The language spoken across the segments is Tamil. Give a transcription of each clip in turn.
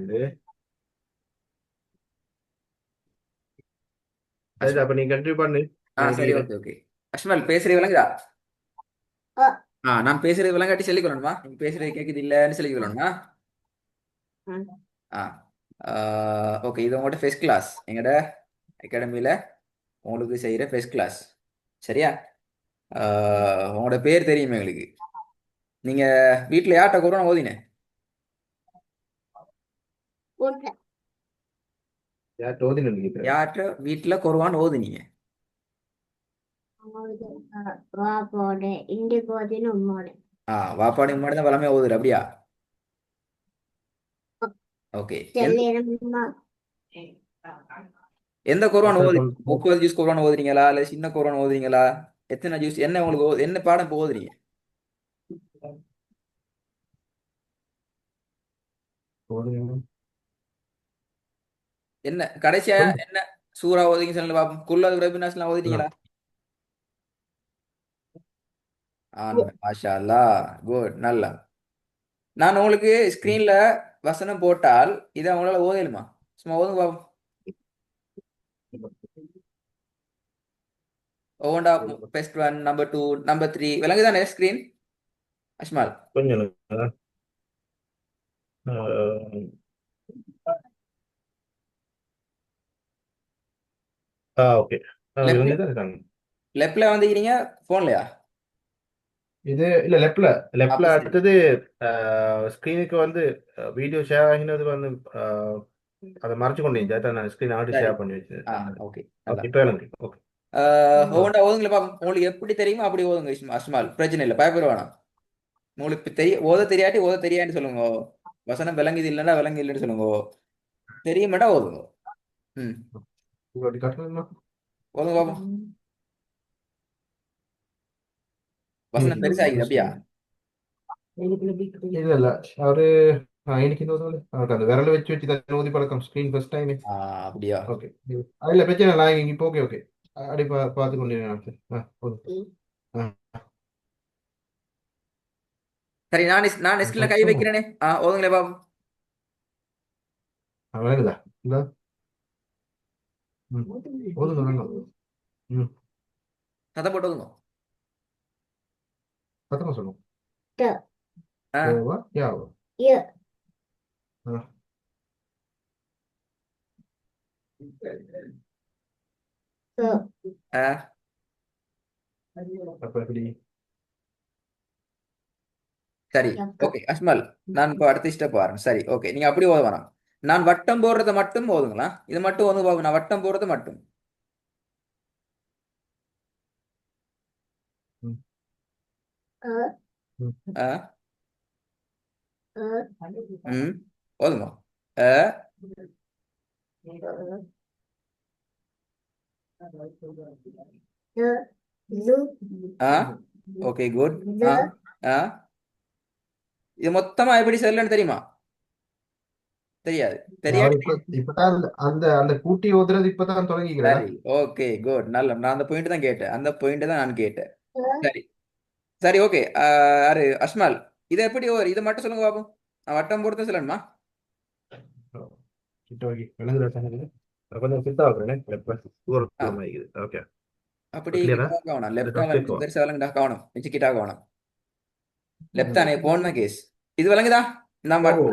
இது சரி, அஸ்மல். அப்ப நீ கண்டினியூ பண்ணு. நான் சரி, இருக்கிறேன். Okay, okay. அஸ்மல் பேசுறது விளங்குதா? நான் பேசுறது விளங்காட்டி சொல்லிக் கொள்ளணுமா? நீங்க பேசுறது கேட்குது இல்லைன்னு சொல்லிக் கொள்ளணுமா? ஆ ஓகே. இது உங்களோட ஃபர்ஸ்ட் கிளாஸ் எங்கட அகாடமியில் உங்களுக்கு செய்கிற ஃபர்ஸ்ட் கிளாஸ். சரியா? உங்களோட பேர் தெரியுமே எங்களுக்கு. நீங்க வீட்டில் யார்கிட்ட கொரோனா ஓதினேன்? யார் தோதி நினைக்கிறேன். யார்கிட்ட வீட்டில் கொரோவான்னு ஓதுனீங்க? வாப்போட இண்டி போதின்னு உம்மோட வாப்பாடி முன்னாடி தான் வளமே ஓதுற அப்படியா? ஓகே. செல்லியம்மா எந்த குர்ஆன் அசல் ஓதுறீங்க? கொண்டு 30 ஜூஸ் குர்ஆன் ஓதுறீங்களா இல்ல சின்ன குர்ஆன் ஓதுறீங்களா? எத்தனை ஜூஸ்? என்ன உங்களுக்கு என்ன பாடம் இப்போ ஓதுறீங்க? தோதி என்ன கடைசியா சொல்லு. என்ன சூறா ஓதுறீங்க சொல்லுங்க பாப்போம். குல் ரபினாஸ்லாம் ஓதிட்டீங்களா? மாஷா அல்லாஹ். குட். நல்லா. நான் உங்களுக்கு ஸ்கிரீன்ல வசனம் போட்டால் இதை உங்களால ஓதலுமா? சும்மா ஓதுங்க பாப்போம். ஒவ்வொன்றா. First one, number two, number three விளங்குதானே ஸ்கிரீன்? அஷ்மால். கொஞ்சம் அஹ், ஓகே. லெப்ட்ல இவங்க தான் இருக்காங்க. லெப்ட்ல வந்துக்கிறீங்க போன்லயா? இது இல்ல லெப்ட்ல. லெப்ட்ல அப்ப சரி. அடுத்தது ஸ்கிரீனுக்கு வந்து வீடியோ ஷேர் ஆகினது வந்து அதை மறைச்சு கொண்டீங்க. அதான் நான் ஸ்கிரீன் ஆல்ரெடி சரி. ஷேர் பண்ணி வச்சிருக்கேன். ஓகே. நல்லா. ஓகே, இப்போ எனக்கு ஓகே. ஒவ்வொன்றா ஓதுங்களா பாப்போம். உங்களுக்கு எப்படி தெரியுமோ அப்படி ஓதுங்க அஸ்மால். பிரச்சனை இல்லை, பயப்பட வேணாம். உங்களுக்கு ஓத தெரியாட்டி ஓத தெரியான்னு சொல்லுங்க. வசனம் விளங்குது இல்லைன்னா விளங்கு இல்லைன்னு சொல்லுங்க. தெரியுமாட்டா ஓதுங்க. ம். உங்களுக்கு கட்டணுமா? ஓதுங்க பாப்போம். வசனம் இன்னைக்கு பெருசாகிது அப்படியா? இல்ல இல்ல. அவரு இன்னைக்கு இந்த அவருக்கு அந்த விரல வச்சு வச்சு தான் ஊதி பழக்கம் ஸ்கிரீன் ஃபர்ஸ்ட் டைம். அப்படியா? ஓகே. இல்ல பிரச்சனை இல்லை. நான் இப்போ ஓகே ஓகே. அப்படி பார்த்து கொண்டு போதும். ஆ, சரி, நான் நெஸ்ட்ல கை கஷ்டமா வைக்கிறேனே. ஓதுங்களே பாப்போம். விளங்குதா? இந்த ம். போதுங்க விளங்கும். ம். சத்தம் போட்டு ஓதுங்க. சத்தமா சொல்லுங்க. ஆ யோவா யாவா. ஆ, ஆ அப்ப எப்படி? சரி. ஓகே அஸ்மல். நான் இப்போ அடுத்த ஸ்டெப் வரேன். சரி, ஓகே. நீங்க அப்படி ஓத வேணாம். நான் வட்டம் போடுறதை மட்டும் ஓதுங்களா? இது மட்டும் ஓதுங்க பாப்போம். நான் வட்டம் போடுறது மட்டும். ம், ம். ஆ ம் ஓதுங்க. அ ஆ ஓகே, குட். ஆ ஆ இது மொத்தமா எப்படி சொல்லணும்னு தெரியுமா? தெரியாது. அவர் தெரியாது. இப்பதான் அந்த அந்த அந்த கூட்டி ஓதுறது இப்பதான் தொடங்கிக்கிறடா. சரி, ஓகே, குட். நல்ல. நான் அந்த பாயிண்ட் தான் கேட்டேன். அந்த பாயிண்ட் தான் நான் கேட்டேன். சரி. சரி, ஓகே. யாரு அஸ்மால்? இதை எப்படி இது மட்டும் சொல்லுங்க பாப்போம். நான் வட்டம் பொறுத்து சொல்லணுமா? கிட்ட வாங்கி விளங்குதா சொன்னது? கொஞ்சம் கிட்ட வைக்கிறேன். எப்ப ஆ தூரம் ஆகிக்குது. ஓகே. அப்படி கிளியரா? கிட்ட காணும். இந்த லெஃப்டா ஃபர்ஸ்ட் கேட்கவா? பெருசா விளங்குதா காணும். மிச்சு கிட்டா காணும். லெஃப்ட் தானே போன் தான் கேஸ். இது விளங்குதா? நான் ஓ.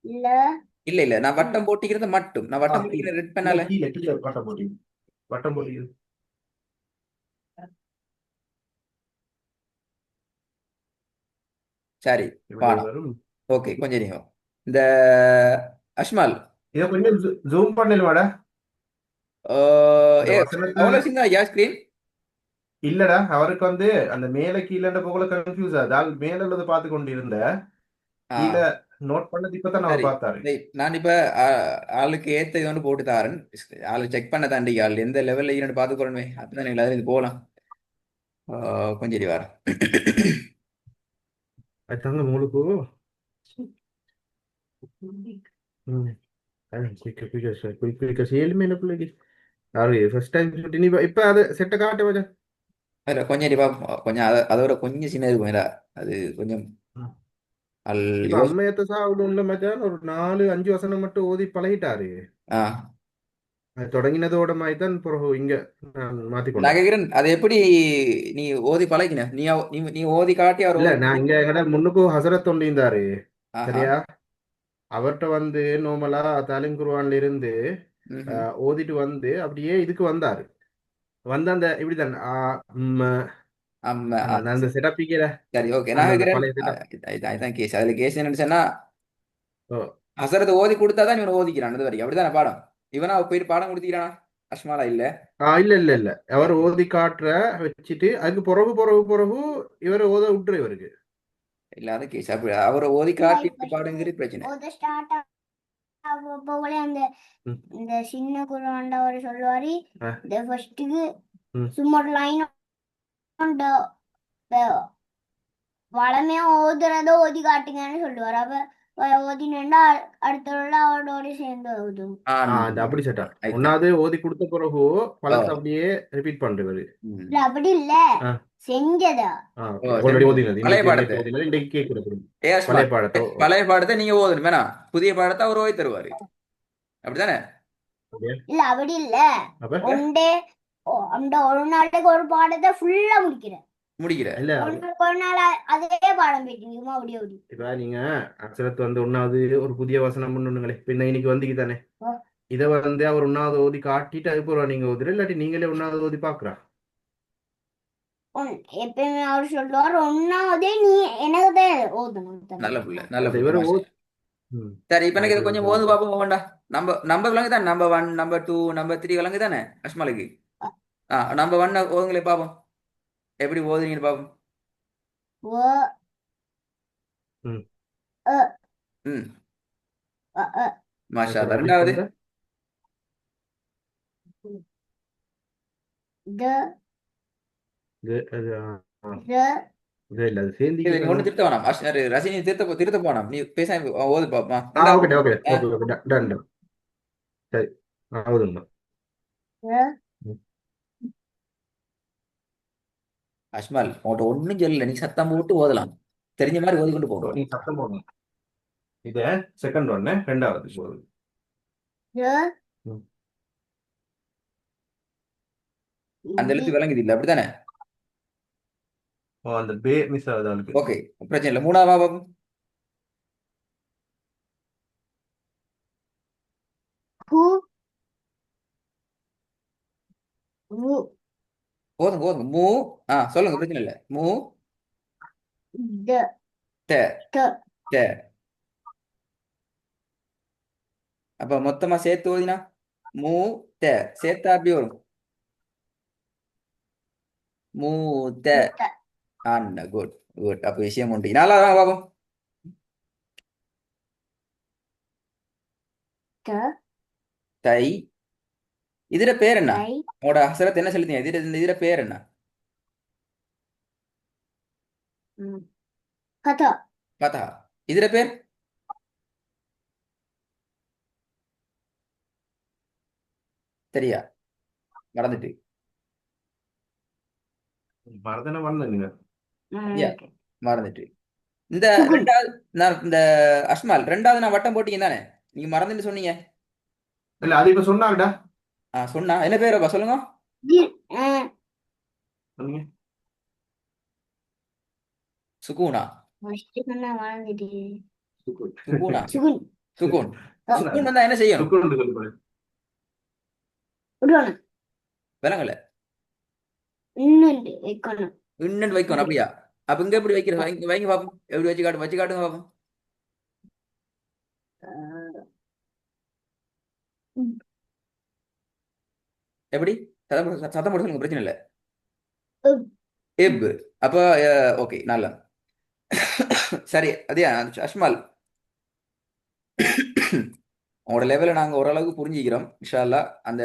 இல்ல இல்ல, நான் வட்டம் போட்டிக்கிறது மட்டும். நான் வட்டம் போட்டிக்கிறது ரெட் இல்ல பண்ணால. கீழே கீழே வட்டம் போட்டி. வட்டம் போட்டி. சரி. இப்படி காணும். வரும். ஓகே, கொஞ்சம் இருங்க. இந்த அஷ்மால். இதை கொஞ்சம் ஜூம் பண்ணல. இந்த ஏ வசனத்தை அவ்வளோ சின்ன ஐயா ஸ்கிரீன். இல்லடா, அவருக்கு வந்து அந்த மேல கீழே போகல கன்ஃபியூஸ் ஆகுது. ஆள் மேல உள்ளதை பார்த்து கொண்டு இருந்த ஆ கீழே நோட் பண்ணது இப்பதான் அவர் சரி. பார்த்தாரு. நான் இப்ப ஆளுக்கு ஏத்த இது ஒன்று போட்டு தாரேன். ஆளு செக் பண்ண தாண்டி ஆள் எந்த லெவல்ல ஈரண்டு பார்த்துக்கொள்ளணுமே. அப்பதான் நீங்கள் அதில் இது போகலாம். கொஞ்சம் இரு வரேன். அதுதாங்க உங்களுக்கு. ம். குயிக்க குயிக்க குயிக்க குயிக்க சேலுமே என்ன பிள்ளைக்கு யாரு ஃபர்ஸ்ட் டைம் சொல்லிட்டு நீ இப்ப அது செட்டை காட்ட வச்சேன். அதில் கொஞ்சம் இரு பாப்போம். கொஞ்சம் அதோட கொஞ்சம் சின்ன இருக்கும் இல்ல. அது கொஞ்சம் அல் இப்ப யோஸ் அம்மையத்த சாவுல மச்சான் ஒரு 4 5 வசனம் மட்டும் ஓதி பழகிட்டாரு. ஆ அது தொடங்கினதோட மாதிரி தான் பிறகு இங்க நான் நான் மாத்திக்கொண்டேன். கேக்குறேன் அது எப்படி நீ ஓதி பழகின நீ ஓதி காட்டி அவர் இல்ல ஓதி நான் இங்க எங்கட முன்னுக்கு ஹசரத் தொண்டிருந்தாரு. ஆஹா சரியா? அவர்கிட்ட வந்து நோமலா தாலிம் குர்ஆன்ல இருந்து ம் ஓதிட்டு வந்து அப்படியே இதுக்கு வந்தாரு. வந்து அந்த இப்படிதான் ஆமா நான் அந்த செட்டப்பிக்கல சரி ஓகே நான் அந்த அந்த கேக்குறேன் பழைய செட்டப். இதான் கேஸ் அதுல கேஸ் என்னன்னு சொன்னா ஹசரத் ஓதி கொடுத்தாதான் இவன் ஓதிக்கிறான் இது வரைக்கும் அப்படிதானே பாடம் இவனா போயிட்டு பாடம் கொடுத்துக்கிறானா அஷ்மாலா இல்ல இல்ல இல்ல இல்ல அவர் ஓதி காட்டுற வச்சுட்டு அதுக்கு பிறகு இவர் ஓத விட்டுரு இவருக்கு. இல்லாத கேஸ் அப்படி அவரை ஓதி இல்ல காட்டி இப்ப பாடுங்கிறது பிரச்சனை ஒரு ஸ்டார்ட் போகலே அந்த ம், இந்த சின்ன குரான்ல அவர் சொல்லுவாரு ஆ, இந்த ஃபர்ஸ்ட்டுக்கு ம். சும்மா ஒரு லைன் வளமையா ஓதுறத ஓதி காட்டுங்கன்னு சொல்லுவார். அப்ப ஓதினேன்னா அடுத்த அவரோட சேர்ந்து ஓதும். அது அப்படி செட்டா ஐத்தான் ஒன்னாவது ஓதி கொடுத்த பிறகு ஓ பழசு அப்படியே ரிப்பீட் பண்றது. ம். இல்ல அப்படி இல்ல ஆ செஞ்சதா. ஓ ஆல்ரெடி செஞ்சு ஓதினது பழைய இன்னைக்கு பாடத்தை நேற்று ஓதினது இன்னைக்கு கேட்கறது. ஏ பழைய அஸ்மால் பாடத்தோ. பழைய பாடத்தை நீங்க ஓதணும் வேணாம் புதிய பாடத்தை அவர் ஓதி தருவாரு அப்படிதானே அப்படியே. இல்ல அப்படி இல்ல அப்ப ஒண்டே அந்த ஒரு நாளைக்கு ஒரு பாடத்தை ஃபுல்லா முடிக்கிறேன். முடிக்கிற இல்ல ஒரு நாள் அதே பாடம் போயிட்டீங்க அப்படியே ஓடி. இப்ப நீங்க அக்ஷரத்து வந்து ஒன்னாவது ஒரு புதிய வசனம் பண்ணுங்களே பின்ன இன்னைக்கு வந்தீங்க தானே. இதை வந்து அவர் ஒன்னாவது ஓதி காட்டிட்டு அதுக்கப்புறம் நீங்க ஓதுற இல்லாட்டி நீங்களே ஒன்னாவது ஓதி பாக்குறா. எப்பயுமே அவர் சொல்லுவார் ஒன்னாவதே நீ எனக்கு தான் ஓதணும் நல்ல புள்ள நல்ல அந்த புள்ள இவரு மாஷா ம். சரி இப்ப எனக்கு இதை ஆயிரத்தி கொஞ்சம் ஓது இருநூத்தி பார்ப்போம் வேண்டா நம்ம விலங்கு தான் நம்பர் 1 நம்பர் 2 நம்பர் 3 விலங்கு தானே அஸ்மாலுக்கு நம்பர் 1 ஓதுங்களே பாப்போம் எப்படி ஓதுறீங்கன்னு பாப்போம் ஓ ம். அ ம் அ அ மாஷா அதுக்கப்புறம் அல்லாஹ். ரிப்பீட் ரெண்டாவது பண்ற. த இது அது ர இது இல்ல அது சேர்ந்து இது நீ ஒண்ணு கேட்கணும். திருத்த வேணாம் ரசினி திருத்த போனாம் நீ பேசாம ஓது பாப்பா ஓகே ரெண்டாவது ஓகே ஆ, ஓகே ஓகே டன் டன். சரி ஆகுதுங்க. ர ம். அஸ்மால் உன்கிட்ட ஒண்ணும் சொல்லல நீ சத்தம் போட்டு ஓதலாம் தெரிஞ்ச மாதிரி ஓதி கொண்டு போகணும் நீ சத்தம் போடணும். இது செகண்ட் ஒன்னு ரெண்டாவது போகுது. ர ம். அந்த இது எழுத்து விளங்குது இல்ல அப்படித்தானே அந்த பே மிஸ் ஆகுது அவளுக்கு. ஓகே பிரச்சனை இல்லை மூணாவா பாப்போம் ஹூ வு ஓதுங்க ஓதுங்க மூ சொல்லுங்க பிரச்சனை இல்லை மூ த த த த அப்ப மொத்தமா சேர்த்து ஓதினா மூ த சேர்த்தா அப்படி வரும் மூ த முத்த அண்ணா குட் குட் அப்ப விஷயம் உண்டு நாலாவதா பாப்போம் த தை இதுல பேர் என்ன தை உங்களோட அசரத் என்ன செலுத்தீங்க இதுல பேர் என்ன கத பார்த்தா இதுல பேர் சரியா மறந்துட்டு மரதனை பண்ணல. சரியா மறந்துட்டு இந்த சுகுன் ரெண்டாவது நான் இந்த அஸ்மால் ரெண்டாவது நான் வட்டம் போட்டீங்க தானே நீங்க மறந்துட்டு சொன்னீங்க இல்ல அது இப்ப சொன்னாங்கடா. சொன்னா என்ன பேரப்பா சொல்லுங்க சொன்னீங்க. சுகூனா ஃபர்ஸ்ட் சொன்னா வாழ்ந்துட்டு சுக்குன். சுகூனா சுகுன் சுகூன் சொன்னாங்க. சுகூன் வந்தா என்ன செய்யணும் சுக்குன்னு சொல்லி போடு. விடணும் விலங்கல இன்னுண்டு வைக்கணும் இன்னும் வைக்கணும் அப்படி அப்படியா அப்ப இங்க எப்படி வைக்கிற வைங்க வைங்க பாப்போம் எப்படி வச்சு காட்டுங்க பாப்போம் எப்படி சத்தம் போட சொல்லுங்க பிரச்சனை இல்லை எப் அப்ப ஓகே நல்ல சரி அதே அஷ்மால் உங்களோட லெவலில் நாங்கள் ஓரளவுக்கு புரிஞ்சுக்கிறோம் இன்ஷா அல்லாஹ் அந்த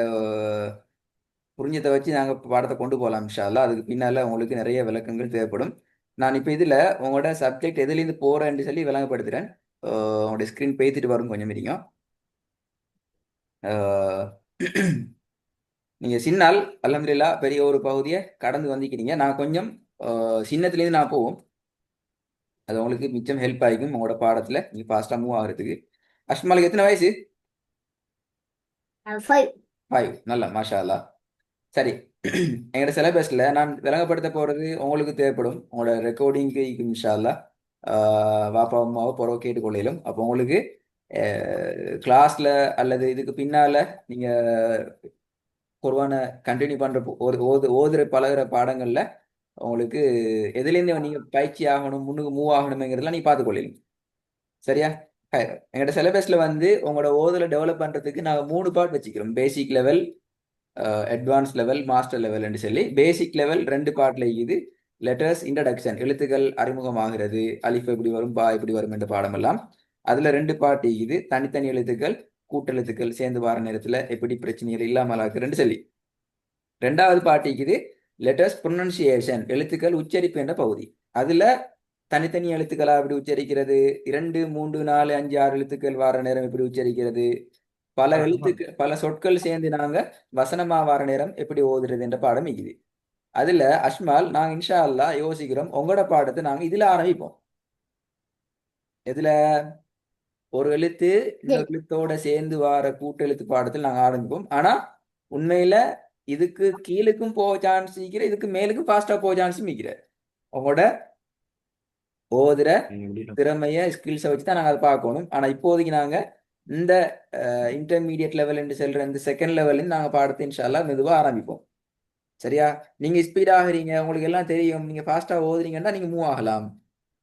புரிஞ்சதை வச்சு நாங்கள் பாடத்தை கொண்டு போகலாம் இன்ஷா அல்லாஹ் அதுக்கு பின்னால் உங்களுக்கு நிறைய விளக்கங்கள் தேவைப்படும் நான் இப்போ இதில் உங்களோட சப்ஜெக்ட் எதுலேருந்து போகிறேன்னு சொல்லி விளங்கப்படுத்துகிறேன் உங்களுடைய ஸ்க்ரீன் பேத்துட்டு வரும் கொஞ்சம் மீறிங்க நீங்கள் சின்னால் அல்ஹம்துலில்லாஹ் பெரிய ஒரு பகுதியை கடந்து வந்திக்கிறீங்க நான் கொஞ்சம் சின்னத்துலேருந்து நான் போவோம் அது உங்களுக்கு மிச்சம் ஹெல்ப் ஆகிக்கும் உங்களோட பாடத்துல நீங்க ஃபாஸ்டா மூவ் ஆகிறதுக்கு. அஷ்மாலுக்கு எத்தனை வயசு? 5. 5. நல்ல மாஷா அல்லாஹ். சரி. எங்களோட சிலபஸ்ல நான் விளங்கப்படுத்த போறது உங்களுக்கு தேவைப்படும் உங்களோட ரெக்கார்டிங்க்கு இன்ஷா அல்லாஹ். வாப்பா அம்மாவை பிறகு கேட்டுக்கொள்ளையிலும் அப்போ உங்களுக்கு கிளாஸ்ல அல்லது இதுக்கு பின்னால நீங்க குர்ஆனை கண்டினியூ பண்ற ஓதுற பழகுற பாடங்கள்ல உங்களுக்கு எதுலேருந்து நீங்க பயிற்சி ஆகணும் முன்னுக்கு மூவ் ஆகணுங்கிறதுலாம் நீ பார்த்துக்கொள்ளலாம். சரியா? எங்களோட சிலபஸ்ல வந்து உங்களோட ஓதுல டெவலப் பண்றதுக்கு நாங்கள் 3 பார்ட் வச்சுக்கிறோம். Basic level, advance level, master லெவல்னு சொல்லி. பேசிக் லெவல் 2 பார்ட்ல இருக்குது. லெட்டர்ஸ் இன்ட்ரடக்ஷன், எழுத்துக்கள் அறிமுகமாகிறது, அலிஃப் எப்படி வரும் பா எப்படி வரும் என்ற பாடம் எல்லாம் அதுல 2 பார்ட் இருக்குது. தனித்தனி எழுத்துக்கள் கூட்டெழுத்துக்கள் சேர்ந்து வர நேரத்துல எப்படி பிரச்சனைகள் இல்லாமல் ஆக்குறேன்னு சொல்லி. 2வது பார்ட் இருக்குது லெட்டர்ஸ் ப்ரொனன்சியேஷன், எழுத்துக்கள் உச்சரிப்பு என்ற பகுதி. அதுல தனித்தனி எழுத்துக்களா எப்படி உச்சரிக்கிறது, 2, 3, 4, 5, 6 எழுத்துக்கள் வார நேரம் எப்படி உச்சரிக்கிறது, பல எழுத்துக்கள் பல சொற்கள் சேர்ந்து நாங்க வசனமா வார நேரம் எப்படி ஓதுறது என்ற பாடம் இருக்குது. அதுல அஷ்மால் நாங்க இன்ஷா அல்லாஹ் யோசிக்கிறோம் உங்களோட பாடத்தை நாங்க இதுல ஆரம்பிப்போம். இதுல ஒரு எழுத்து இன்னொரு எழுத்தோட சேர்ந்து வார கூட்டெழுத்து பாடத்தில் நாங்க ஆரம்பிப்போம். ஆனா உண்மையில இதுக்கு கீழுக்கும் போக சான்ஸ் இருக்கிற, இதுக்கு மேலுக்கும் ஃபாஸ்டா போக சான்ஸும் இருக்கிற. உங்களோட ஓதுற திறமைய ஸ்கில்ஸை வச்சு தான் நாங்கள் அதை பார்க்கணும். ஆனா இப்போதைக்கு நாங்க இந்த இன்டர்மீடியட் லெவல் என்று சொல்ற இந்த செகண்ட் லெவலில் நாங்க பாடத்தை இன்ஷா அல்லாஹ் மெதுவா ஆரம்பிப்போம். சரியா? நீங்க ஸ்பீட் ஆகுறீங்க, உங்களுக்கு எல்லாம் தெரியும், நீங்க ஃபாஸ்டா ஓதுறீங்கன்னா நீங்க மூவ் ஆகலாம்.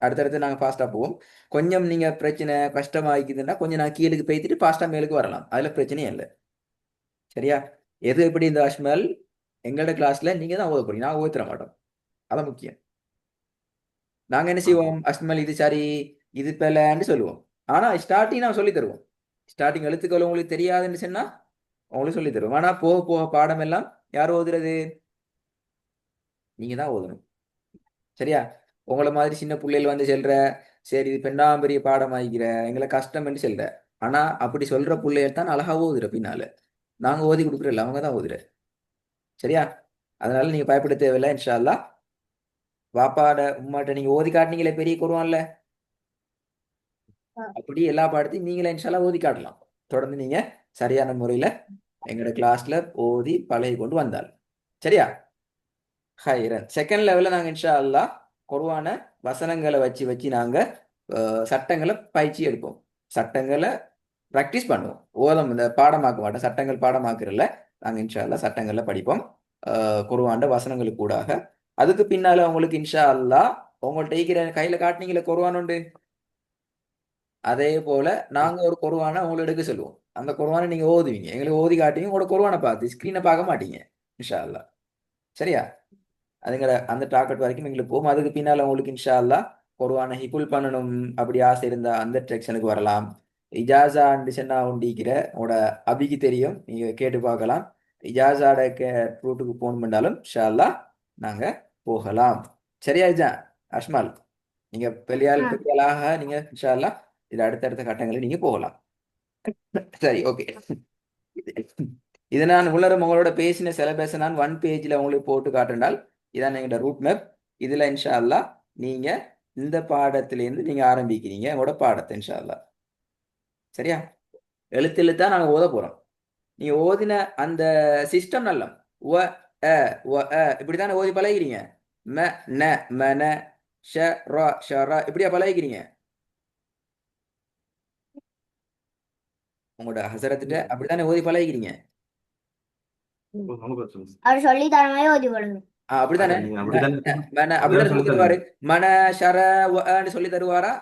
அடுத்தடுத்து நாங்க ஃபாஸ்டா போவோம். கொஞ்சம் நீங்க பிரச்சனை கஷ்டமாக்குதுன்னா கொஞ்சம் நான் கீழுக்கு பேத்திட்டு ஃபாஸ்டா மேலுக்கு வரலாம். அதுல பிரச்சனையே இல்லை. சரியா? எது எப்படி இந்த அஷ்மல் எங்களோட கிளாஸ்ல நீங்க தான் ஓத போறீங்க, நான் ஓதிர மாட்டோம். அதான் முக்கியம். நாங்க என்ன செய்வோம், அஷ்மல் இது சரி இது பிழைன்னு சொல்லுவோம். ஆனா ஸ்டார்டிங் நான் சொல்லி தருவோம். ஸ்டார்டிங் எழுத்துக்கள் உங்களுக்கு தெரியாதுன்னு சொன்னா உங்களுக்கு சொல்லி தருவோம். ஆனா போக போக பாடம் எல்லாம் யார் ஓதுறது? நீங்க தான் ஓதணும். சரியா? உங்களை மாதிரி சின்ன பிள்ளைகள் வந்து சொல்ற சரி இது பெரிய பாடம் ஆகிக்கிற எங்களை கஷ்டம் என்று சொல்ற. ஆனா அப்படி சொல்ற பிள்ளைகள் தான் அழகா ஓதுற பின்னால. நாங்க ஓதி கொடுக்குறோம், அவங்க தான் ஓதுற. சரியா? அதனால நீங்க பயப்பட தேவையில்லை. இன்ஷா அல்லாஹ் வாப்பாட உம்மாட்ட நீங்க ஓதி காட்டினீங்களே பெரிய குருவான்ல, அப்படி எல்லா பாடத்தையும் நீங்களே இன்ஷா அல்லாஹ் ஓதி காட்டலாம். தொடர்ந்து நீங்க சரியான முறையில எங்களோட கிளாஸ்ல ஓதி பழகி கொண்டு வந்தால். சரியா? ஹைரன். செகண்ட் லெவலில் நாங்கள் இன்ஷா அல்லாஹ் குர்ஆன வசனங்களை வச்சு வச்சு நாங்கள் சட்டங்களை பயிற்சி எடுப்போம். சட்டங்களை ப்ராக்டிஸ் பண்ணுவோம். ஓதம் இந்த பாடமாக்க மாட்டோம். சட்டங்கள் பாடமாக்குறல நாங்கள் இன்ஷா அல்லாஹ் சட்டங்களை படிப்போம் குர்ஆன்ட வசனங்களுக்கு கூடாக. அதுக்கு பின்னால உங்களுக்கு இன்ஷா அல்லாஹ் உங்கள்கிட்ட இருக்கிற கையில் காட்டினீங்களே குர்ஆன் உண்டு, அதே போல நாங்கள் ஒரு குர்ஆனை உங்களை எடுக்க சொல்லுவோம். அந்த குர்ஆனை நீங்கள் ஓதுவீங்க, எங்களுக்கு ஓதி காட்டுவீங்க. உங்களோட குர்ஆனை பார்த்து ஸ்க்ரீனை பார்க்க மாட்டீங்க இன்ஷா அல்லாஹ். சரியா? அதுங்கிற அந்த டார்கெட் வரைக்கும் எங்களுக்கு போகும். அதுக்கு பின்னால் உங்களுக்கு இன்ஷா அல்லாஹ் குர்ஆனை ஹிஃபுல் பண்ணணும் அப்படி ஆசை இருந்தா அந்த செக்ஷனுக்கு வரலாம். இஜாசா சொன்னா உண்டிக்கிற உங்களோட அபிக்கு தெரியும், நீங்க கேட்டு பார்க்கலாம். இஜாசாட ரூட்டுக்கு போகணும் பண்ணாலும் இன்ஷா அல்லாஹ் நாங்க போகலாம். சரியா இஜா அஷ்மால்? நீங்க பெரியாளாக நீங்க இன்ஷா அல்லாஹ் இது அடுத்தடுத்த கட்டங்களில் நீங்க போகலாம். சரி, ஓகே. இதை நான் உள்ளரும் உங்களோட பேசின சிலபஸ் நான் 1 பேஜ்ல உங்களுக்கு போட்டு காட்டினால் இதான் எங்களோட ரூட் மேப். இதுல இன்ஷா அல்லாஹ் நீங்க இந்த பாடத்திலேருந்து நீங்க ஆரம்பிக்கிறீங்க உங்களோட பாடத்தை இன்ஷா அல்லாஹ். சரியா? எழுத்தெழுத்தா நாங்க ஓத போறோம். நீங்க ஓதின அந்த சிஸ்டம் நல்ல இப்படித்தானே ஓதி பழகிறீங்க. ம ந மன ஷ ரா ஷரா இப்படியா பழகிறீங்க உங்களோட ஹசரத்திட்ட? அப்படித்தானே ஓதி பழகிறீங்க. அவர் சொல்லி தர மாதிரி ஓதி போடுங்க. அப்படித்தானே அப்படித்தானே சொல்லி தருவாரு. மன ஷர வன்னு சொல்லி தருவாரா,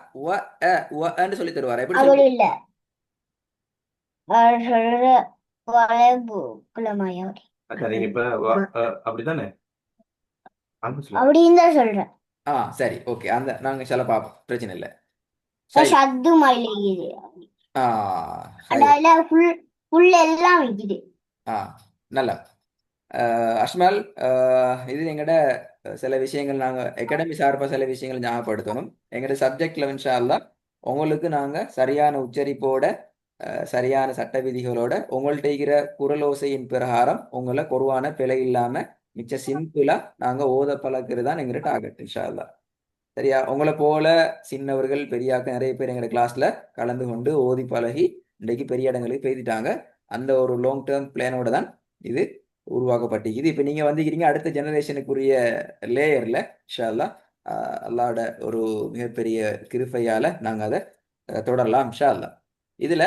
வன்னு சொல்லி தருவாரா? எப்படி அப்படி சொல்லி? இல்ல, அவர் சொல்ற குலமாயா அப்படித்தானே அப்படின்னு தான் சொல்றேன். சரி, ஓகே. அந்த நாங்க சில பாப்போம், பிரச்சனை இல்லை. சத்து மல்லிகுது ஆ அதால புல் எல்லாம் விக்குது. நல்லா. அஷ்மல், இது எங்கட சில விஷயங்கள் நாங்க அகாடமி சார்பாக சில விஷயங்கள் ஞாபகப்படுத்தணும். எங்கட சப்ஜெக்ட்ல இன்ஷா அல்லாஹ் உங்களுக்கு நாங்க சரியான உச்சரிப்போட சரியான சட்ட விதிகளோட உங்கள்ட்ட இருக்கிற குரலோசையின் பிரகாரம் உங்களை குர்ஆனை பிழை இல்லாம மிச்ச சிம்பிளா நாங்க ஓத பழக்கிறது தான் எங்கிட்ட டார்கெட் இன்ஷா அல்லாஹ். சரியா? உங்களை போல சின்னவர்கள் பெரியாக்க நிறைய பேர் எங்க கிளாஸ்ல கலந்து கொண்டு ஓதி பழகி இன்றைக்கு பெரிய இடங்களுக்கு போயிட்டாங்க. அந்த ஒரு லாங் டேர்ம் பிளானோட தான் இது உருவாக்கப்பட்டிருக்குது. இப்போ நீங்க வந்துக்கிறீங்க அடுத்த ஜெனரேஷனுக்குரிய லேயர்ல இன்ஷா அல்லாஹ் அல்லாஹ்வோட ஒரு மிகப்பெரிய கிருபையால நாங்க அதை தொடரலாம் இன்ஷா அல்லாஹ். இதுல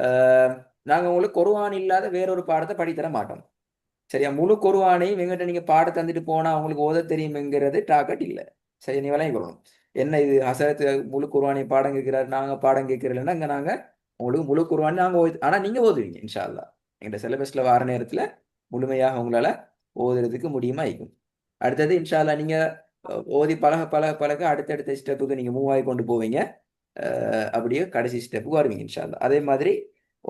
அஹ், நாங்க உங்களுக்கு குர்ஆன் இல்லாத வேறொரு பாடத்தை படித்தர மாட்டோம். சரியா? முழு குர்ஆனையும் எங்கிட்ட நீங்க பாட தந்துட்டு போனா உங்களுக்கு ஓத தெரியும்ங்கிறது டார்கெட் இல்லை. சரி, நீ விளங்கி கொள்ளணும். என்ன இது ஹசரத் முழு குர்ஆனை பாடம் கேட்கிறாரு, நாங்க பாடம் கேட்கிறோம்னா இங்க நாங்க உங்களுக்கு முழு குர்ஆன் நாங்க ஆனா நீங்க ஓதுவீங்க இன்ஷா அல்லாஹ். எங்க சிலபஸ்ல வார நேரத்துல முழுமையாக உங்களால ஓதுறதுக்கு முடியுமா இருக்கும். அடுத்தது இன்ஷா அல்லாஹ் நீங்க ஓதி பழக பழக பழக அடுத்தடுத்த ஸ்டெப்புக்கு நீங்க மூவ் ஆகி கொண்டு போவீங்க. அப்படியே கடைசி ஸ்டெப்புக்கு வருவீங்க இன்ஷா அல்லாஹ். அதே மாதிரி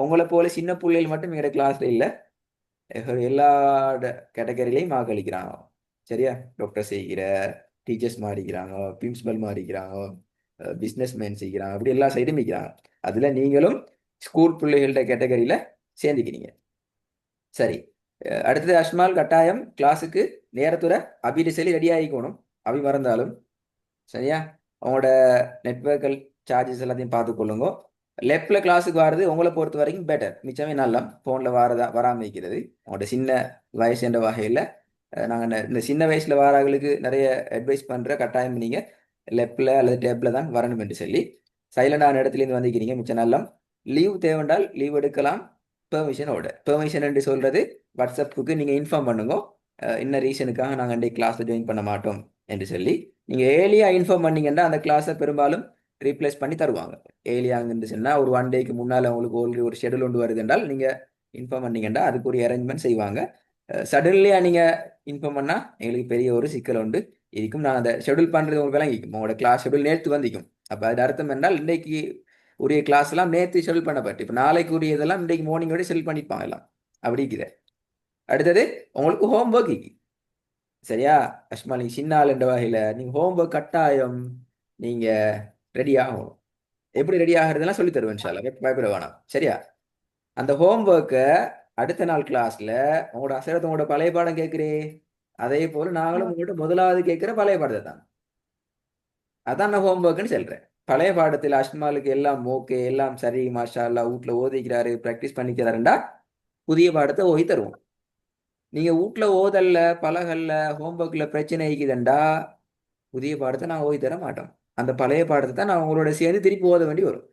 உங்களை போல சின்ன பிள்ளைகள் மட்டும் எங்க கிளாஸ்ல இல்லை, எல்லா கேட்டகரியிலையும் வாக்களிக்கிறாங்க. சரியா? டாக்டர் செய்கிற டீச்சர்ஸ் மாறிக்கிறாங்க, பிரின்சிபல் மாறிக்கிறாங்க, பிஸ்னஸ் மேன் செய்கிறாங்க, அப்படி எல்லா சைடும் இருக்கிறாங்க. அதுல நீங்களும் ஸ்கூல் பிள்ளைகள்ட கேட்டகரியில சேர்ந்துக்கிறீங்க. சரி, அடுத்தது அஷ்மால் கட்டாயம் கிளாஸுக்கு நேரத்துற அபிட்டு சொல்லி ரெடி ஆகிக்கணும். அபி மறந்தாலும் சரியா? உங்களோட நெட்ஒர்க்கல் சார்ஜஸ் எல்லாத்தையும் பார்த்துக்கொள்ளுங்க. லெஃப்ட்ல கிளாஸுக்கு வர்றது உங்களை பொறுத்த வரைக்கும் பெட்டர், மிச்சமே நல்லா ஃபோனில் வராமல் இருக்கிறது. உங்களோட சின்ன வயசு என்ற வகையில் நாங்கள் இந்த சின்ன வயசில் வாராங்களுக்கு நிறைய அட்வைஸ் பண்ணுற கட்டாயம் நீங்கள் லெஃப்டில் அல்லது டேப்பில் தான் வரணும் என்று சொல்லி சைலண்டான இடத்துலேருந்து வந்துக்கிறீங்க. மிச்சம் நல்லா லீவ் தேவைண்டால் லீவ் எடுக்கலாம் பெர்மிஷனோட. பெர்மிஷன் என்று சொல்கிறது வாட்ஸ்அப்புக்கு நீங்கள் இன்ஃபார்ம் பண்ணுங்க, இன்ன ரீசனுக்காக நாங்கள் இன்றைக்கு கிளாஸில் ஜாயின் பண்ண மாட்டோம் என்று சொல்லி நீங்கள் ஏர்லியாக இன்ஃபார்ம் பண்ணீங்கன்னா அந்த கிளாஸை பெரும்பாலும் ரீப்ளேஸ் பண்ணி தருவாங்க. ஏர்லியாங்கன்னு சொன்னால் ஒரு 1 டேக்கு முன்னால் உங்களுக்கு ஆல்ரெடி ஒரு ஷெடியூல் ஒன்று வருது என்றால் நீங்கள் இன்ஃபார்ம் பண்ணீங்கன்னா அதுக்கு ஒரு அரேஞ்ச்மெண்ட் செய்வாங்க. சடன்லியாக நீங்கள் இன்ஃபார்ம் பண்ணால் எங்களுக்கு பெரிய ஒரு சிக்கல் உண்டு இருக்கும். நான் அந்த ஷெடியூல் பண்ணுறது உங்களுக்கு விளங்கிக்கும். உங்களோட கிளாஸ் ஷெடியூல் நேற்று வந்திக்கும். அப்போ அது அர்த்தம் என்றால் இன்றைக்கு உரிய கிளாஸ் எல்லாம் நேற்று ஷெடியூல் பண்ணப்பட்டு இப்போ நாளைக்கு உரியதெல்லாம் இன்றைக்கு மார்னிங்கோட ஷெடியூல் பண்ணிப்பாங்க எல்லாம். அப்படி இருக்குது. அடுத்தது உங்களுக்கு ஹோம் ஒர்க். சரியா அஷ்மா? நீங்க சின்ன ஆள் என்ற வகையில நீங்க ஹோம் ஒர்க் கட்டாயம் நீங்க ரெடி ஆகணும். எப்படி ரெடி ஆகிறதுலாம் சொல்லி தருவேன் இன்ஷா அல்லாஹ், பயப்பட வேணாம். சரியா? அந்த ஹோம் ஒர்க்கை அடுத்த நாள் கிளாஸ்ல உங்களோட அசரத் உங்களோட பழைய பாடம் கேட்குறே அதே போல நாங்களும் உங்கள்கிட்ட முதலாவது கேட்குற பழைய பாடத்தை தான். அதான் நான் ஹோம் ஒர்க்குன்னு சொல்றேன். பழைய பாடத்தில் அஷ்மாலுக்கு எல்லாம் ஓகே, எல்லாம் சரி, மாஷா அல்லாஹ், வீட்டில் ஓதிக்கிறாரு, ப்ராக்டிஸ் பண்ணிக்கிறாருண்டா புதிய பாடத்தை ஓதி தருவோம். நீங்க வீட்ல ஓதல்ல பழகல்ல ஹோம்ஒர்க்ல பிரச்சனை இருக்குதுண்டா புதிய பாடத்தை நான் ஓதி தர மாட்டோம். அந்த பழைய பாடத்தை தான் நான் உங்களோட சேர்ந்து திருப்பி ஓத வேண்டி வரும்.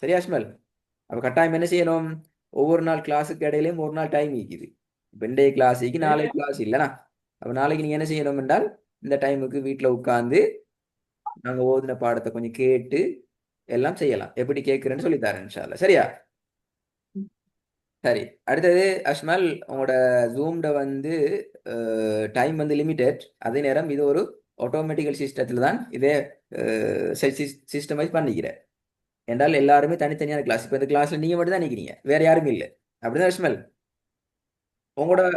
சரியா அஷ்மல்? அப்ப கட்டாயம் என்ன செய்யணும்? ஒவ்வொரு நாள் கிளாஸுக்கு இடையிலையும் ஒரு நாள் டைம் இருக்குது. இப்போ இன்றைய கிளாஸுக்கு நாளைக்கு கிளாஸ் இல்லைனா அப்போ நாளைக்கு நீங்க என்ன செய்யணும் என்றால் இந்த டைமுக்கு வீட்டில் உட்காந்து நாங்கள் ஓதின பாடத்தை கொஞ்சம் கேட்டு எல்லாம் செய்யலாம். எப்படி கேட்குறேன்னு சொல்லி தரேன் இன்ஷா அல்லாஹ். சரியா? சரி, அடுத்தது அஷ்மல் உங்களோட ஜூம்ட வந்து டைம் வந்து லிமிட்டட். அதே நேரம் இது ஒரு ஆட்டோமேட்டிக்கல் சிஸ்டத்தில் தான் இதே சிஸ்டமைஸ் பண்ணிக்கிறேன். என்றால் எல்லாருமே தனித்தனியான கிளாஸ். இப்போ இந்த கிளாஸ்ல நீங்க மட்டும் தான் நிற்கிறீங்க, வேற யாருமே இல்லை. அப்படிதான் அஷ்மல்? உங்களோட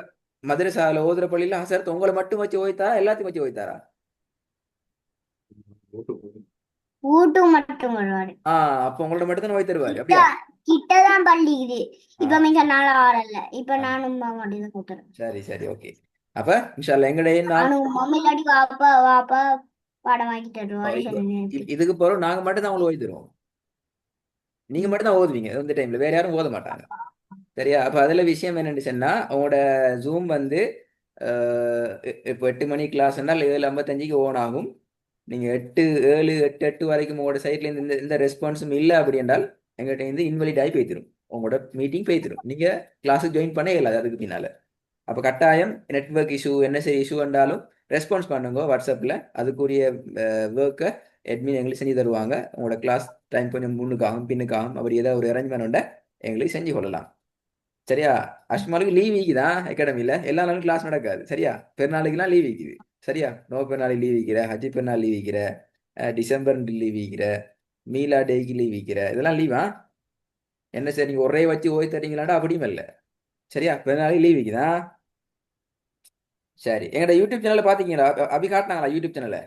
மதரசாவில் ஓதுற பள்ளியில் ஹசரத் உங்களை மட்டும் வச்சு ஓய்த்தாரா எல்லாத்தையும் வச்சு ஓய்த்தாரா? வீட்டு மட்டும் வருவாரு. அப்போ உங்களோட மட்டும் தான் ஓய் தருவாரு. அப்படியா? கிட்டதான் பள்ளிக்குது. இப்ப மிக நாள் ஆறல. இப்ப நானும் மட்டும் தான் கூட்டுறேன். சரி சரி, ஓகே. அப்ப இன்ஷா அல்லாஹ் எங்கடைய நானும் மம்மி இல்லாட்டி வாப்பா வாப்பா பாடம் வாங்கிட்டு வருவாரு. இதுக்கு போறோம் நாங்க மட்டும் தான் உங்களுக்கு ஓய் தருவோம். நீங்க மட்டும் தான் ஓதுவீங்க இந்த டைம்ல, வேற யாரும் ஓத மாட்டாங்க. சரியா? அப்ப அதுல விஷயம் என்னன்னு சொன்னா உங்களோட ஜூம் வந்து இப்போ 8 மணி கிளாஸ்னால் 7:55க்கு ஓன் ஆகும். நீங்க 7 8 வரைக்கும் உங்களோட சைட்ல இருந்து எந்த ரெஸ்பான்ஸும் இல்லை அப்படி என்றால் எங்கிட்ட இருந்து இன்வெலிட் ஆகி போய்த்திரும், உங்களோட மீட்டிங் போய்த்திரும், நீங்க கிளாஸுக்கு ஜாயின் பண்ண இயலாது அதுக்கு பின்னால. அப்போ கட்டாயம் நெட்ஒர்க் இஷ்யூ என்ன இஷ்யூ என்றாலும் ரெஸ்பான்ஸ் பண்ணுங்க வாட்ஸ்அப்பில். அதுக்குரிய ஒர்க்கை அட்மின் எங்களுக்கு செஞ்சு தருவாங்க. உங்களோட கிளாஸ் டைம் கொஞ்சம் முன்னுக்காகும் பின்னுக்காகும் அப்படி ஏதாவது ஒரு அரேஞ்ச்மெண்ட் உண்டை எங்களுக்கு செஞ்சு கொள்ளலாம். சரியா? அஷ்மாலுக்கு லீவ் வீக்குதான் அகாடமியில், எல்லா நாளும் கிளாஸ் நடக்காது. சரியா? பெருநாளைக்குலாம் லீவ் வீக்குது. சரியா? நோ பெருநாளைக்கு லீவ் வைக்கிற, ஹஜ்ஜி பெருநாள் லீவ் வைக்கிற, டிசம்பர் லீவ் வைக்கிற, மீலா டேக்கு லீவ் வைக்கிற, இதெல்லாம் லீவா? என்ன சார் நீங்கள் ஒரே வச்சு ஓய் தரீங்களாண்டா? அப்படியும் இல்லை. சரியா? பெருநாளைக்கு லீவ் வைக்குதா? சரி, எங்கட யூடியூப் சேனலை பாத்தீங்களா? அபி காட்டினாங்களா யூடியூப் சேனலை?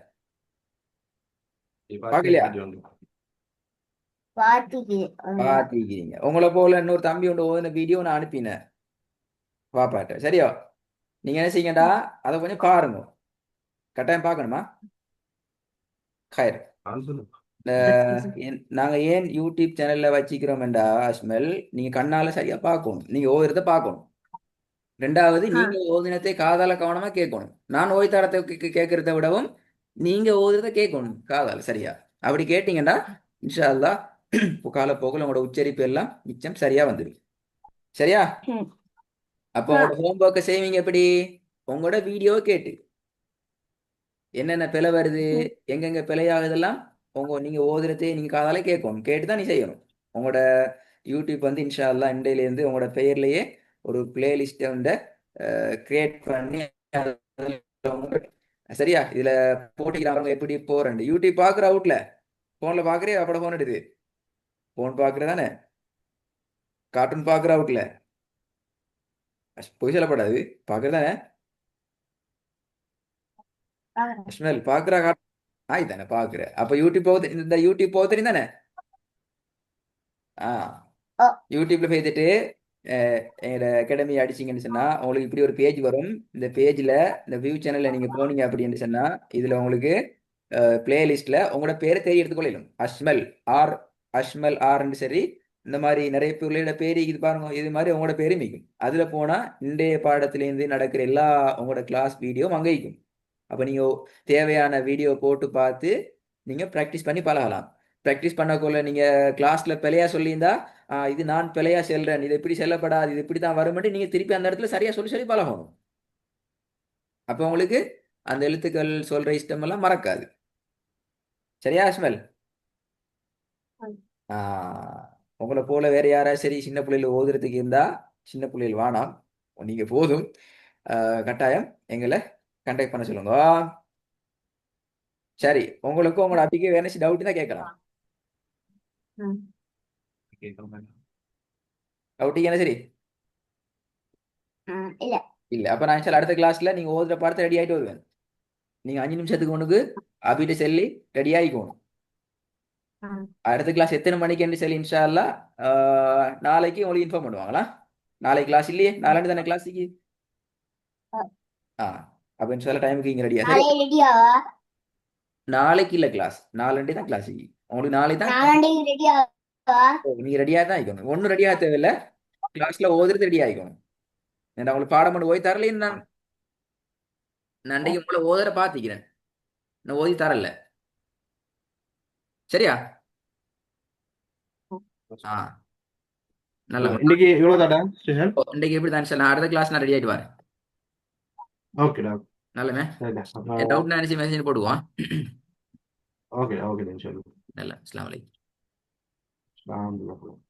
பாக்கலையா? பாத்தீங்க. உங்களை போல இன்னொரு தம்பி ஒன்று ஓதுன வீடியோ நான் அனுப்பினேன் பாப்பாட்ட. சரியா? நீங்க என்ன செய்யுங்கடா அதை கொஞ்சம் பாருங்க, கட்டாயம் பார்க்கணுமா? ஹயர் சொல்லுங்க. நாங்க ஏன் யூடியூப் சேனல்ல வச்சிக்கிறோம்டா அஸ்மல், நீங்க கண்ணால சரியா பார்க்கணும், நீங்க ஓதுறத பார்க்கணும். ரெண்டாவது, ஆ நீங்க ஓதுனத்தை காதால கவனமா கேட்கணும். நான் ஓய் தரத்தை கேட்கறத விடவும் நீங்க ஓதுறத கேட்கணும் காதால சரியா. அப்படி கேட்டீங்கன்னா இன்ஷா அல்லாஹ் காலப்போக்கில் உங்களோட உச்சரிப்பு எல்லாம் மிச்சம் சரியா வந்துடும். சரியா? ம் அப்போ ஆ உங்களோட ஹோம்ஒர்க்கை செய்வீங்க எப்படி? உங்களோட வீடியோவை கேட்டு என்னென்ன பிழை வருது, ம் எங்கெங்க பிழையாகுதெல்லாம் நீங்க ஓதுறதே நீங்க காதால கேட்கணும். கேட்டு தான் நீ செய்யணும். உங்களோட யூடியூப் வந்து இன்ஷா அல்லாஹ் இண்டையிலேருந்து உங்களோட பெயர்லயே ஒரு பிளேலிஸ்ட்டை வந்து கிரியேட் பண்ணி அதுல சரியா இதுல போட்டிக்கிறாங்க எப்படி போறேன். யூடியூப் பாக்குற அவுட்ல போன்ல பாக்குறே அப்பட போன் எடுது போன் பாக்குறதானே, கார்ட்டூன் பாக்குற அவுட்ல பொய் சொல்லப்படாது, பாக்குறதானே பாக்குறேன். அஸ்மல் பாக்குற ஆய் தானே பாக்குற. அப்ப யூடியூப் போகுது, இந்த யூடியூப் போக தெரியும் தானே. ஆ ஓ யூடியூப்ல போய்த்துட்டு எங்களோட அகாடமி அடிச்சிங்கன்னு சொன்னா உங்களுக்கு இப்படி ஒரு பேஜ் வரும். இந்த பேஜ்ல இந்த வியூ சேனல்ல நீங்க போனீங்க அப்படின்னு சொன்னா இதுல உங்களுக்கு பிளேலிஸ்ட்ல உங்களோட பேரை தேடி எடுத்துக்கொள்ளலாம். அஷ்மல் ஆர், அஷ்மல் ஆர்ன்னு சரி, இந்த மாதிரி நிறைய பிள்ளைகளோட பேரு இது பாருங்க, இது மாதிரி உங்களோட பேரு மிக்கும். அதுல போனா இன்றைய பாடத்திலேருந்து நடக்கிற எல்லா உங்களோட கிளாஸ் வீடியோ அங்கே இருக்கும். அப்ப நீங்க தேவையான வீடியோ போட்டு பார்த்து நீங்க ப்ராக்டிஸ் பண்ணி பழகலாம். ப்ராக்டிஸ் பண்ணக்குள்ள நீங்க கிளாஸ்ல பிழையா சொல்லியிருந்தா இது நான் பிழையா செல்றேன், இது இப்படி செல்லப்படாது, இது இப்படி தான் வரும்னு நீங்க திருப்பி அந்த இடத்துல சரியா சொல்லி சொல்லி பழகணும். அப்ப உங்களுக்கு அந்த எழுத்துக்கள் சொல்ற இஷ்டம் எல்லாம் மறக்காது. சரியா அஸ்மல்? ம். ஆஹ் உங்களை போல வேற யாராவது சரி சின்ன பிள்ளைகள் ஓதுறதுக்கு இருந்தா சின்ன பிள்ளைகள் வானாம், நீங்க போதும். கட்டாயம் எங்களை கண்டாக்ட் பண்ண சொல்லுங்க. சரி, உங்களுக்கும் உங்களோட அப்பிக்கு வேற டவுட் தான் கேட்கலாம். ம் டவுட் என்ன? சரி இல்ல இல்ல அப்ப நான் அடுத்த கிளாஸ்ல நீங்க ஓதுற பாடத்தை ரெடி ஆயிட்டு வருவேன். நீங்க 5 நிமிஷத்துக்கு முன்னுக்கு அபிட்ட சொல்லி ரெடி ஆகிக்கணும். ம் அடுத்த கிளாஸ் எத்தனை மணிக்கு சொல்லி இன்ஷா அல்லாஹ் நாளைக்கு உங்களுக்கு இன்ஃபார்ம் பண்ணுவாங்களா? நாளைக்கு கிளாஸ் இல்லையே, நாளாண்டு தானே கிளாஸுக்கு. ஆ அப்ப இன்ஷா அல்லாஹ் டைமுக்கு இங்க ரெடியா? சரி, நாளை ரெடியாவா? நாளைக்கு இல்ல கிளாஸ், நாளாண்டே தான் கிளாஸுக்கு. உங்களுக்கு நாளை தான் நாளாண்டைக்கு ரெடியாவா? நீங்க ரெடியா தான் ஆகிக்கணும். ஒன்றும் ரெடியாக தேவையில்லை, கிளாஸ்ல ஓதுறது ரெடி ஆகிக்கணும். நான் உங்களுக்கு பாடம் பண்ணி ஓதி தரலைன்னு நான் அன்றைக்கு உங்களை ஓதுற பார்த்துக்கிறேன், நான் ஓதி தரல. சரியா? ஆ நல்ல இன்னைக்கு இவ்வளவுதாடா ஸ்டேஷன். இன்றைக்கு எப்படி தான் நான் அடுத்த கிளாஸ் நான் ரெடி ஆகிட்டு வரேன். ஓகேடா. நல்லமே சரிடா. டவுட் நினைச்சு மெசேஜ் போடுவான். ஓகே ஓகே, சரி. நல்ல அஸ்ஸலாமு அலைக்கும். அல்ஹம்துலில்லாஹ்.